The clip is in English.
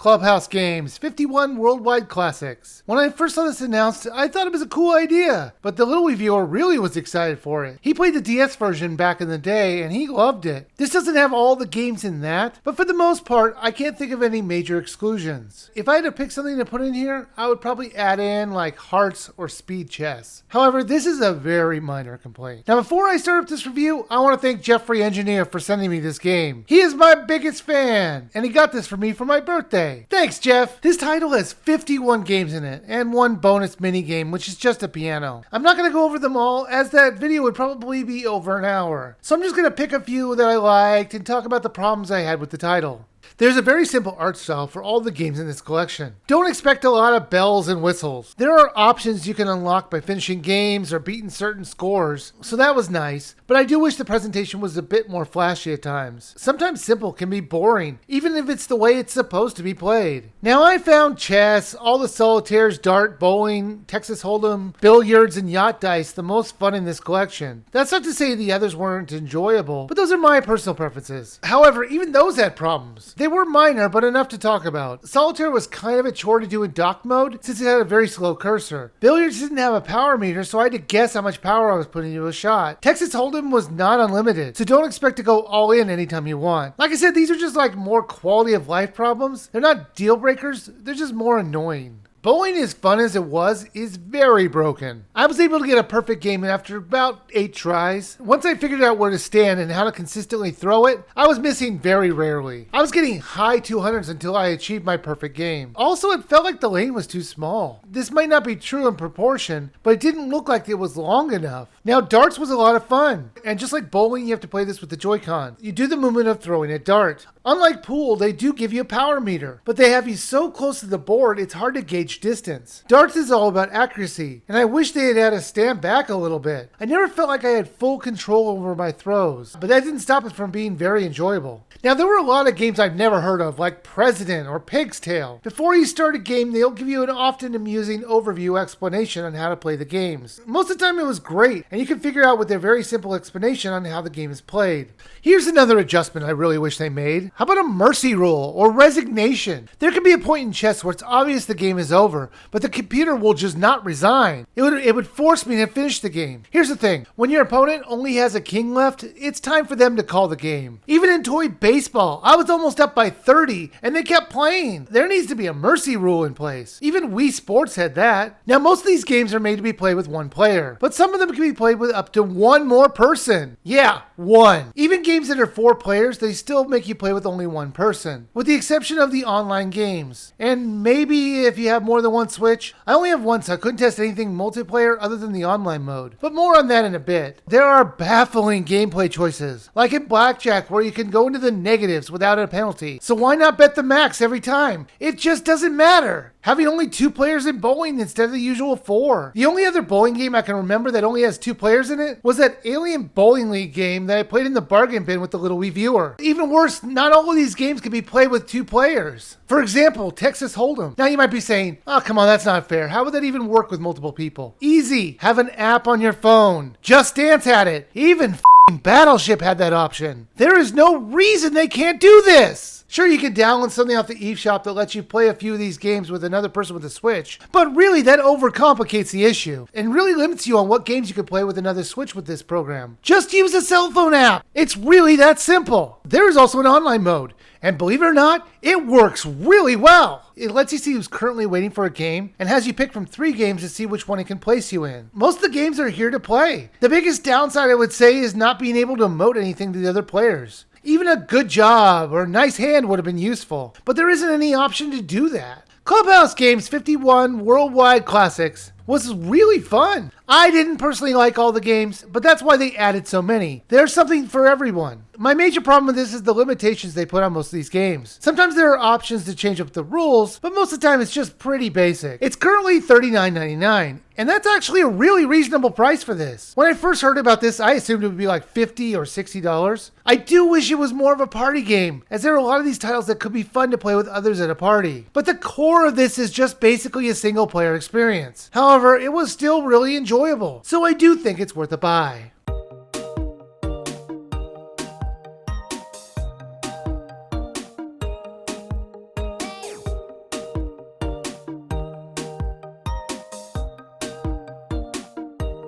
Clubhouse Games, 51 Worldwide Classics. When I first saw this announced, I thought it was a cool idea, but the little Wiiviewer really was excited for it. He played the DS version back in the day, and he loved it. This doesn't have all the games in that, but for the most part, I can't think of any major exclusions. If I had to pick something to put in here, I would probably add in like hearts or speed chess. However, this is a very minor complaint. Now, before I start up this review, I want to thank Jeffrey Engineer for sending me this game. He is my biggest fan, and he got this for me for my birthday. Thanks, Jeff. This title has 51 games in it, and one bonus mini game, which is just a piano. I'm not going to go over them all, as that video would probably be over an hour. So I'm just going to pick a few that I liked and talk about the problems I had with the title. There's a very simple art style for all the games in this collection. Don't expect a lot of bells and whistles. There are options you can unlock by finishing games or beating certain scores, so that was nice, but I do wish the presentation was a bit more flashy at times. Sometimes simple can be boring, even if it's the way it's supposed to be played. Now, I found chess, all the solitaires, dart, bowling, Texas Hold'em, billiards, and yacht dice the most fun in this collection. That's not to say the others weren't enjoyable, but those are my personal preferences. However, even those had problems. They were minor, but enough to talk about. Solitaire was kind of a chore to do in dock mode, since it had a very slow cursor. Billiards didn't have a power meter, so I had to guess how much power I was putting into a shot. Texas Hold'em was not unlimited, so don't expect to go all in anytime you want. Like I said, these are just like more quality of life problems. They're not deal breakers, they're just more annoying. Bowling, as fun as it was, is very broken. I was able to get a perfect game after about 8 tries. Once I figured out where to stand and how to consistently throw it, I was missing very rarely. I was getting high 200s until I achieved my perfect game. Also, it felt like the lane was too small. This might not be true in proportion, but it didn't look like it was long enough. Now, darts was a lot of fun, and just like bowling, you have to play this with the Joy-Con. You do the movement of throwing a dart. Unlike pool, they do give you a power meter, but they have you so close to the board, it's hard to gauge distance. Darts is all about accuracy, and I wish they had had to stand back a little bit. I never felt like I had full control over my throws, but that didn't stop it from being very enjoyable. Now, there were a lot of games I've never heard of, like President or Pig's Tail. Before you start a game, they'll give you an often amusing overview explanation on how to play the games. Most of the time it was great, and you can figure out with their very simple explanation on how the game is played. Here's another adjustment I really wish they made. How about a mercy rule or resignation? There can be a point in chess where it's obvious the game is over, but the computer will just not resign. It would force me to finish the game. Here's the thing, when your opponent only has a king left, it's time for them to call the game. Even in toy baseball, I was almost up by 30 and they kept playing. There needs to be a mercy rule in place. Even Wii Sports had that. Now, most of these games are made to be played with one player, but some of them can be played with up to one more person. Yeah, one. Even games that are 4 players, they still make you play with only one person, with the exception of the online games. And maybe if you have more than one Switch. I only have one, so I couldn't test anything multiplayer other than the online mode, but more on that in a bit. There are baffling gameplay choices, like in Blackjack where you can go into the negatives without a penalty. So why not bet the max every time? It just doesn't matter. Having only 2 players in bowling instead of the usual 4. The only other bowling game I can remember that only has 2 players in it was that Alien Bowling League game that I played in the bargain bin with the little Wiiviewer. Even worse, not all of these games can be played with 2 players. For example, Texas Hold'em. Now you might be saying, oh come on, that's not fair. How would that even work with multiple people? Easy. Have an app on your phone. Just Dance had it. Even Battleship had that option. There is no reason they can't do this. Sure, you can download something off the eShop that lets you play a few of these games with another person with a Switch, but really that overcomplicates the issue and really limits you on what games you can play with another Switch with this program. Just use a cell phone app. It's really that simple. There is also an online mode, and believe it or not, it works really well. It lets you see who's currently waiting for a game and has you pick from 3 games to see which one it can place you in. Most of the games are here to play. The biggest downside I would say is not being able to emote anything to the other players. Even a good job or a nice hand would have been useful, but there isn't any option to do that. Clubhouse Games 51 Worldwide Classics was really fun. I didn't personally like all the games, but that's why they added so many. There's something for everyone. My major problem with this is the limitations they put on most of these games. Sometimes there are options to change up the rules, but most of the time it's just pretty basic. It's currently $39.99, and that's actually a really reasonable price for this. When I first heard about this, I assumed it would be like $50 or $60. I do wish it was more of a party game, as there are a lot of these titles that could be fun to play with others at a party. But the core of this is just basically a single player experience. However, it was still really enjoyable, so I do think it's worth a buy.